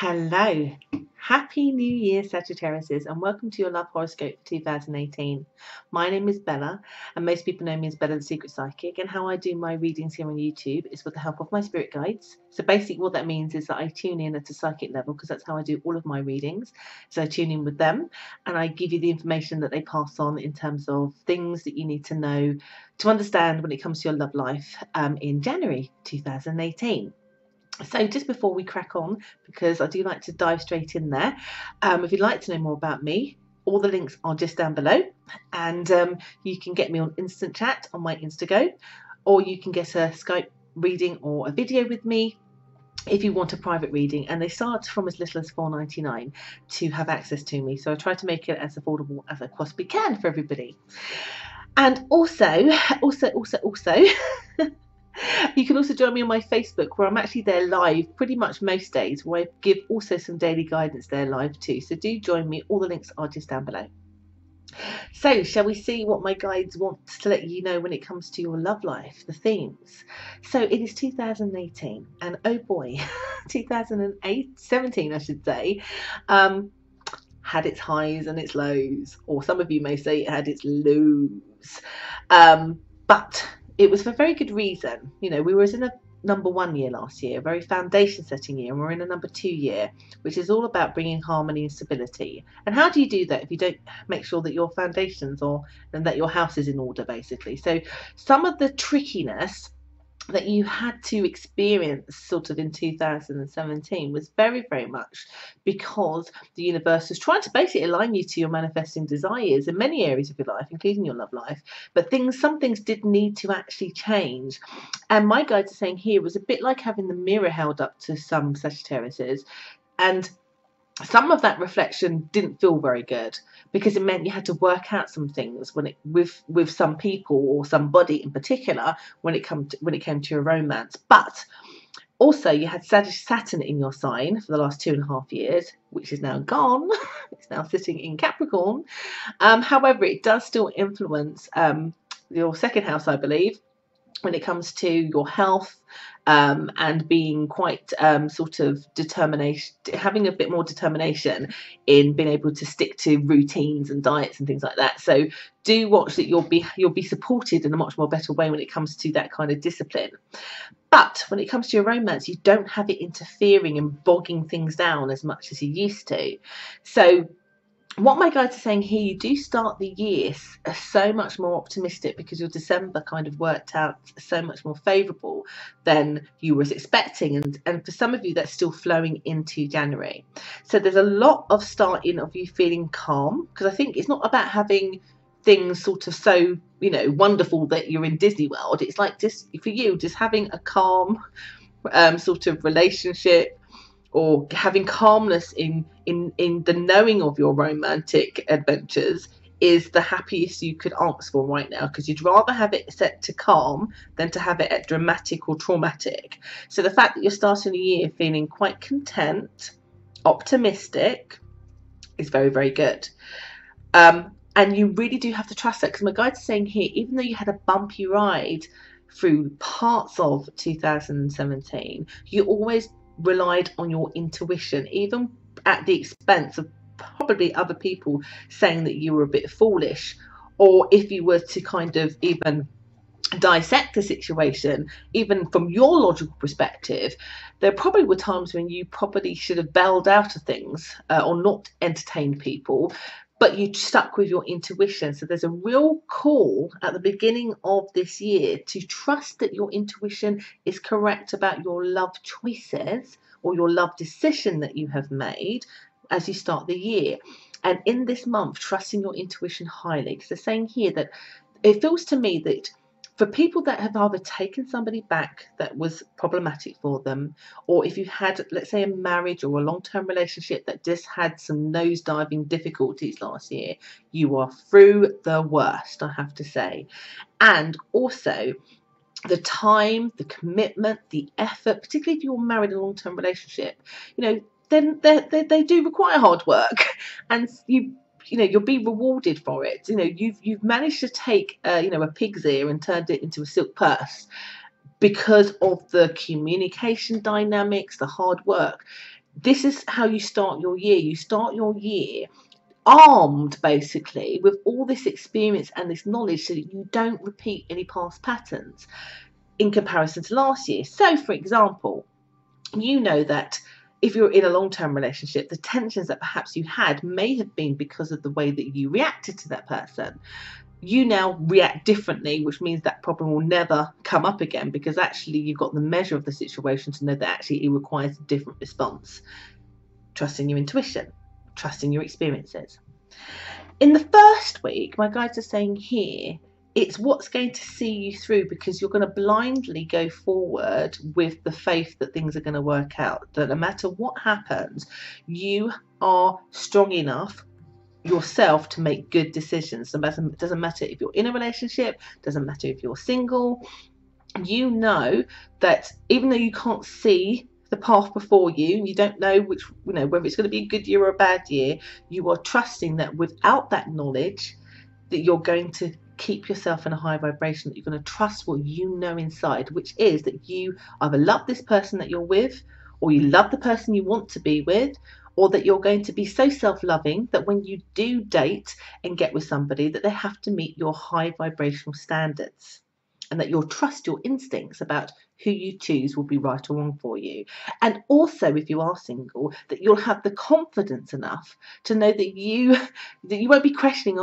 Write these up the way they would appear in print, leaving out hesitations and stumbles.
Hello, happy new year Sagittarius, and welcome to your love horoscope for 2018. My name is Bella, and most people know me as Bella the Secret Psychic, and how I do my readings here on YouTube is with the help of my spirit guides. So basically what that means is that I tune in at a psychic level, because that's how I do all of my readings. So I tune in with them and I give you the information that they pass on in terms of things that you need to know to understand when it comes to your love life in January 2018. So just before we crack on, because I do like to dive straight in there, if you'd like to know more about me, all the links are just down below, and you can get me on instant chat on my Instago, or you can get a Skype reading or a video with me if you want a private reading, and they start from as little as $4.99 to have access to me. So I try to make it as affordable as I possibly can for everybody. And also you can also join me on my Facebook, where I'm actually there live pretty much most days, where I give also some daily guidance there live too. So do join me. All the links are just down below. So shall we see what my guides want to let you know when it comes to your love life, the themes? So it is 2018, and oh boy, 2017 I should say, had its highs and its lows, or some of you may say it had its lows, but it was for very good reason. You know, we were in a number 1 year last year, a very foundation setting year, and we're in a number 2 year, which is all about bringing harmony and stability. And how do you do that if you don't make sure that your foundations and that your house is in order, basically? So some of the trickiness that you had to experience sort of in 2017 was very, very much because the universe was trying to basically align you to your manifesting desires in many areas of your life, including your love life. But some things did need to actually change. And my guides are saying here was a bit like having the mirror held up to some Sagittariuses, and some of that reflection didn't feel very good, because it meant you had to work out some things with some people or somebody in particular when it came to your romance. But also you had Saturn in your sign for the last 2.5 years, which is now gone. It's now sitting in Capricorn. However, it does still influence your second house, I believe, when it comes to your health, and being quite sort of determination, having a bit more determination in being able to stick to routines and diets and things like that. So do watch that you'll be supported in a much more better way when it comes to that kind of discipline. But when it comes to your romance, you don't have it interfering and bogging things down as much as you used to. So what my guides are saying here, you do start the year so much more optimistic, because your December kind of worked out so much more favourable than you was expecting, and for some of you that's still flowing into January. So there's a lot of starting of you feeling calm, because I think it's not about having things sort of so, you know, wonderful that you're in Disney World. It's like, just for you, just having a calm sort of relationship, or having calmness in the knowing of your romantic adventures, is the happiest you could ask for right now, because you'd rather have it set to calm than to have it at dramatic or traumatic. So the fact that you're starting the year feeling quite content, optimistic, is very, very good. And you really do have to trust that, because my guide's saying here, even though you had a bumpy ride through parts of 2017, you always relied on your intuition, even at the expense of probably other people saying that you were a bit foolish. Or if you were to kind of even dissect the situation, even from your logical perspective, there probably were times when you probably should have bailed out of things, or not entertained people, but you stuck with your intuition. So there's a real call at the beginning of this year to trust that your intuition is correct about your love choices or your love decision that you have made as you start the year. And in this month, trusting your intuition highly, because they're saying here that it feels to me that for people that have either taken somebody back that was problematic for them, or if you had, let's say, a marriage or a long-term relationship that just had some nosediving difficulties last year, you are through the worst, I have to say. And also the time, the commitment, the effort, particularly if you're married in a long-term relationship, you know, then they do require hard work, and you'll be rewarded for it. You know, you've managed to take a pig's ear and turned it into a silk purse, because of the communication dynamics, the hard work. this is how you start your year. You start your year armed basically with all this experience and this knowledge so that you don't repeat any past patterns in comparison to last year. So for example, you know that if you're in a long-term relationship, the tensions that perhaps you had may have been because of the way that you reacted to that person. You now react differently, which means that problem will never come up again, because actually you've got the measure of the situation to know that actually it requires a different response. Trusting your intuition, trusting your experiences. In the first week, my guides are saying here, it's what's going to see you through, because you're going to blindly go forward with the faith that things are going to work out, that no matter what happens, you are strong enough yourself to make good decisions. It doesn't matter if you're in a relationship, doesn't matter if you're single. You know that even though you can't see the path before you, you don't know which, whether it's going to be a good year or a bad year, you are trusting that without that knowledge that you're going to keep yourself in a high vibration, that you're going to trust what you know inside, which is that you either love this person that you're with, or you love the person you want to be with, or that you're going to be so self-loving that when you do date and get with somebody, that they have to meet your high vibrational standards, and that you'll trust your instincts about who you choose will be right or wrong for you. And also, if you are single, that you'll have the confidence enough to know that you won't be questioning,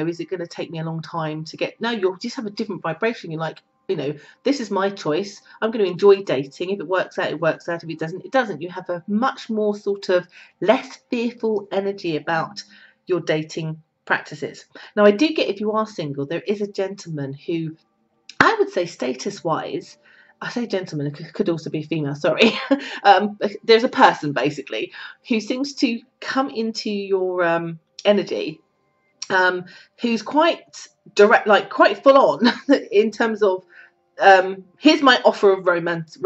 is it going to take me a long time to get... No, you'll just have a different vibration. You're like, this is my choice. I'm going to enjoy dating. If it works out, it works out. If it doesn't, it doesn't. You have a much more sort of less fearful energy about your dating practices. Now, I do get, if you are single, there is a gentleman who, I would say status-wise, I say gentleman, it could also be a female, sorry. There's a person, basically, who seems to come into your energy, who's quite direct, like quite full on in terms of, here's my offer of romance,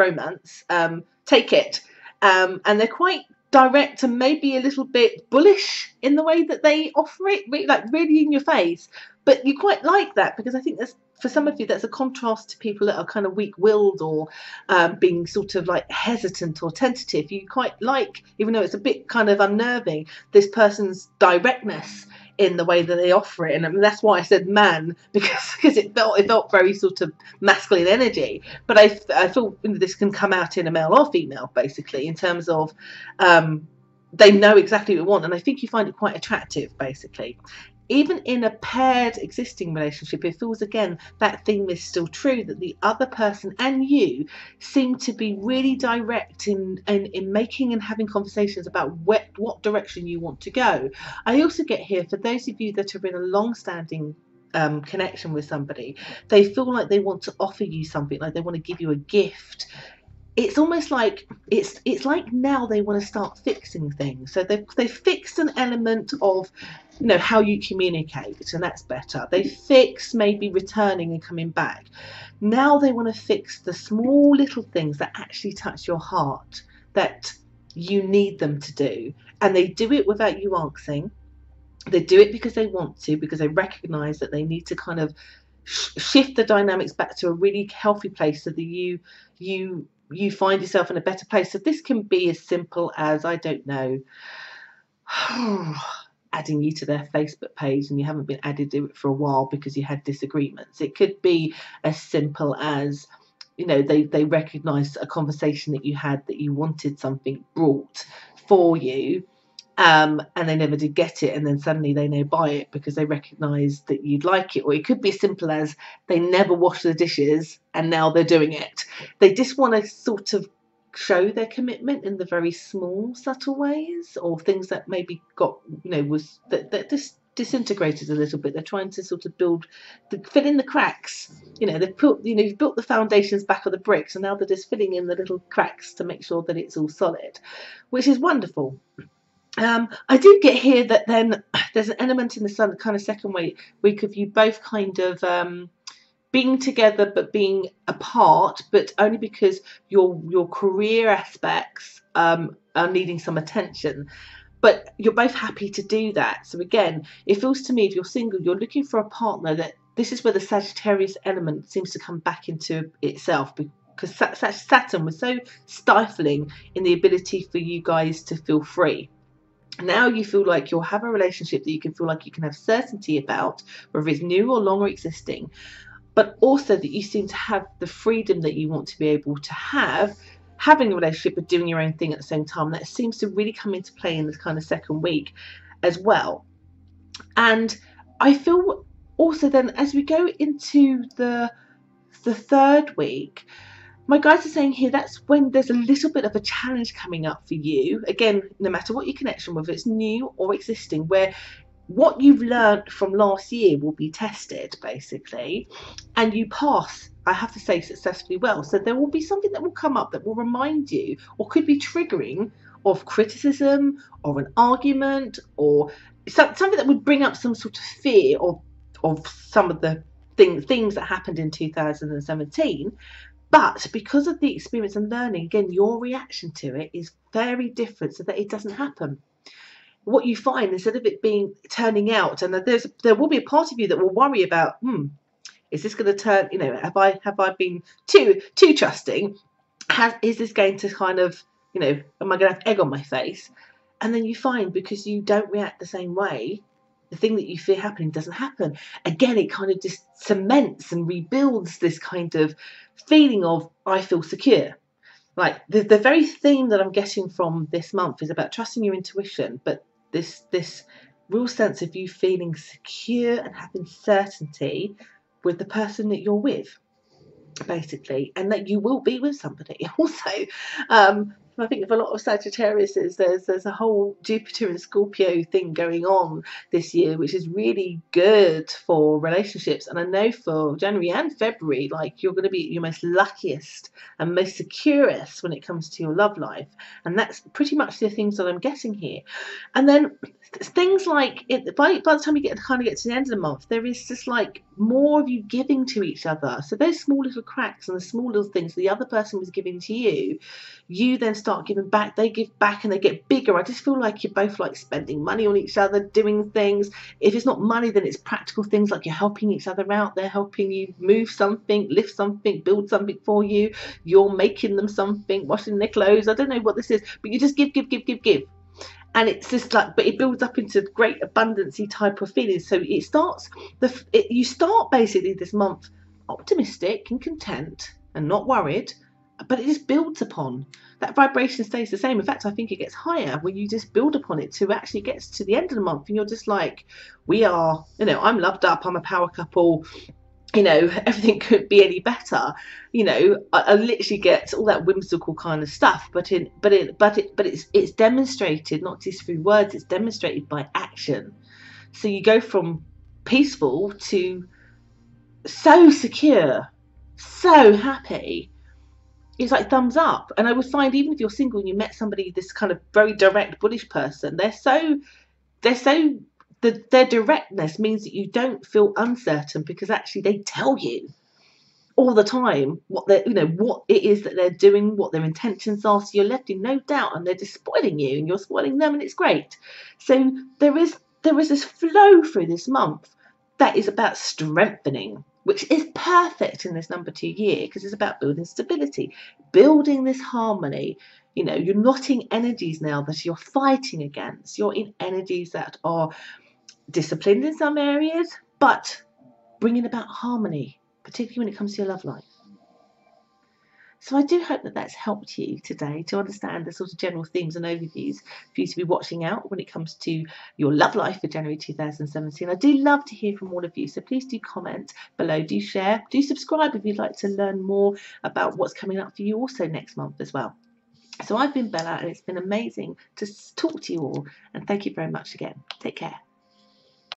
take it. And they're quite direct and maybe a little bit bullish in the way that they offer it, really in your face. But you quite like that, because I think that's, for some of you, that's a contrast to people that are kind of weak-willed or being sort of like hesitant or tentative. You quite like, even though it's a bit kind of unnerving, this person's directness in the way that they offer it. And I mean, that's why I said man, because it felt very sort of masculine energy. But I feel this can come out in a male or female, basically, in terms of they know exactly what they want, and I think you find it quite attractive, basically. Even in a paired existing relationship, it feels, again, that theme is still true, that the other person and you seem to be really direct in making and having conversations about what direction you want to go. I also get here, for those of you that are in a long-standing connection with somebody, they feel like they want to offer you something, like they want to give you a gift. It's almost like it's like now they want to start fixing things. So they've fixed an element of, how you communicate, and that's better. They fix maybe returning and coming back. Now they want to fix the small little things that actually touch your heart, that you need them to do, and they do it without you asking. They do it because they want to, because they recognize that they need to kind of shift the dynamics back to a really healthy place, so that you find yourself in a better place. So this can be as simple as, I don't know, adding you to their Facebook page and you haven't been added to it for a while because you had disagreements. It could be as simple as, they recognise a conversation that you had, that you wanted something brought for you, and they never did get it, and then suddenly they now buy it because they recognise that you'd like it. Or it could be as simple as they never wash the dishes and now they're doing it. They just want to sort of show their commitment in the very small, subtle ways, or things that maybe got, was that just disintegrated a little bit. They're trying to sort of fill in the cracks. They've put, you've built the foundations back of the bricks, and now they're just filling in the little cracks to make sure that it's all solid, which is wonderful. I do get here that then there's an element in the sun, kind of second week of you both kind of being together but being apart, but only because your career aspects are needing some attention. But you're both happy to do that. So again, it feels to me, if you're single, you're looking for a partner that, this is where the Sagittarius element seems to come back into itself, because Saturn was so stifling in the ability for you guys to feel free. Now you feel like you'll have a relationship that you can feel like you can have certainty about, whether it's new or long or existing, but also that you seem to have the freedom that you want to be able to have, having a relationship but doing your own thing at the same time. That seems to really come into play in this kind of second week as well. And I feel also then as we go into the third week, my guides are saying here that's when there's a little bit of a challenge coming up for you. Again, no matter what your connection, whether it's new or existing, where what you've learned from last year will be tested, basically, and you pass, I have to say, successfully well. So there will be something that will come up that will remind you, or could be triggering, of criticism or an argument, or something that would bring up some sort of fear of some of the things that happened in 2017. But because of the experience and learning, again, your reaction to it is very different so that it doesn't happen. What you find, instead of it turning out, and there will be a part of you that will worry about, is this going to turn, have I been too trusting? Is this going to kind of, am I going to have egg on my face? And then you find, because you don't react the same way, the thing that you fear happening doesn't happen. Again, it kind of just cements and rebuilds this kind of feeling of, I feel secure. Like the very theme that I'm getting from this month is about trusting your intuition, but this real sense of you feeling secure and having certainty with the person that you're with, basically, and that you will be with somebody. Also, I think for a lot of Sagittarius, there's a whole Jupiter and Scorpio thing going on this year, which is really good for relationships. And I know for January and February, like, you're going to be your most luckiest and most securest when it comes to your love life. And that's pretty much the things that I'm getting here. And then things like by the time you get to the end of the month, there is just like more of you giving to each other. So those small little cracks and the small little things the other person was giving to you, you then start giving back. They give back and they get bigger. I just feel like you're both like spending money on each other, doing things. If it's not money, then it's practical things, like you're helping each other out. They're helping you move something, lift something, build something for you. You're making them something, washing their clothes. I don't know what this is, but you just give. And it's just like, but it builds up into great abundancy type of feelings. So it starts, you start basically this month optimistic and content and not worried, but it just builds upon. That vibration stays the same. In fact, I think it gets higher when you just build upon it to actually get to the end of the month. And you're just like, we are, I'm loved up, I'm a power couple. Everything couldn't be any better. I literally get all that whimsical kind of stuff, but it's demonstrated not just through words, it's demonstrated by action. So you go from peaceful to so secure, so happy. It's like thumbs up. And I would find, even if you're single and you met somebody, this kind of very direct, bullish person, their directness means that you don't feel uncertain, because actually they tell you all the time what it is that they're doing, what their intentions are. So you're left in no doubt, and they're just spoiling you and you're spoiling them, and it's great. So there is this flow through this month that is about strengthening, which is perfect in this number 2 year, because it's about building stability, building this harmony. You're not in energies now that you're fighting against. You're in energies that are disciplined in some areas, but bringing about harmony, particularly when it comes to your love life. So I do hope that that's helped you today to understand the sort of general themes and overviews for you to be watching out when it comes to your love life for January 2017. I do love to hear from all of you, so please do comment below, do share, do subscribe if you'd like to learn more about what's coming up for you also next month as well. So I've been Bella, and it's been amazing to talk to you all, and thank you very much again. Take care.